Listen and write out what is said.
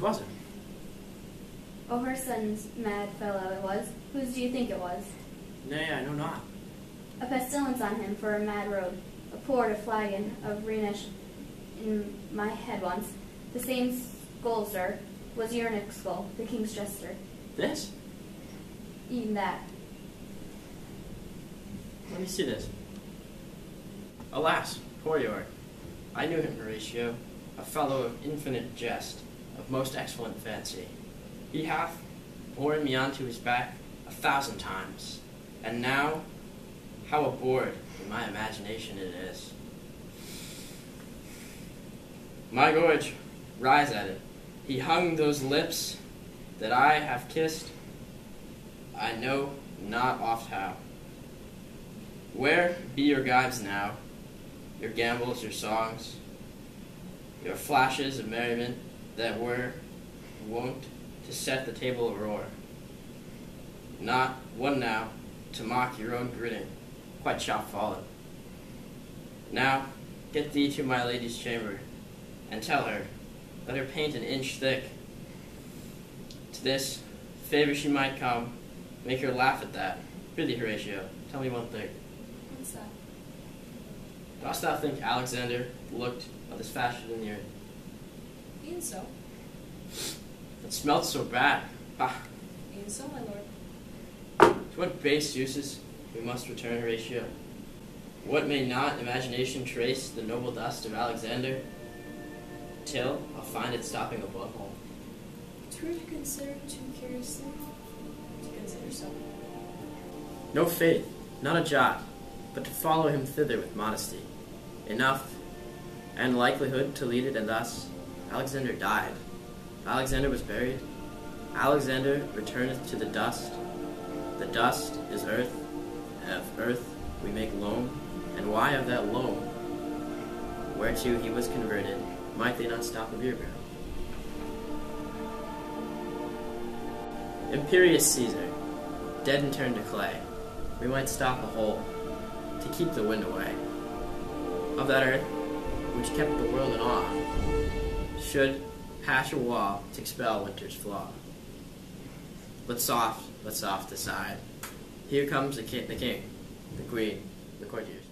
was it? Oh, her son's mad fellow it was. Whose do you think it was? Nay, I know not. A pestilence on him for a mad road. A poured a flagon of Rhenish in my head once. The same skull, sir, was Eunuch's skull, the king's jester. This? Even that. Let me see this. Alas, poor York. I knew him, Horatio, a fellow of infinite jest, of most excellent fancy. He hath borne me onto his back 1,000 times, and now how abhorred in my imagination it is. My gorge, rise at it. He hung those lips that I have kissed, I know not oft how. Where be your gibes now, your gambols, your songs, your flashes of merriment that were wont to set the table aroar? Not one now to mock your own grinning, quite chop-fallen. Now get thee to my lady's chamber, and tell her, let her paint an inch thick. To this favor she might come, make her laugh at that. Prithee, Horatio, tell me one thing. What's that? Dost thou think Alexander looked of this fashion in the earth? E'en so. It smelt so bad. Bah! E'en so, my lord. To what base uses we must return, Horatio? What may not imagination trace the noble dust of Alexander, till I'll find it stopping a blood hole? True to consider too curiously, to consider so. No faith, not a jot, but to follow him thither with modesty. Enough, and likelihood to lead it, and thus Alexander died. Alexander was buried. Alexander returneth to the dust. The dust is earth, and of earth we make loam, and why of that loam, whereto he was converted, might they not stop a beer barrel? Imperious Caesar, dead and turned to clay, we might stop a hole to keep the wind away. Of that earth, which kept the world in awe, should patch a wall to expel winter's flaw. But soft decide. Here comes the king, the queen, the courtiers.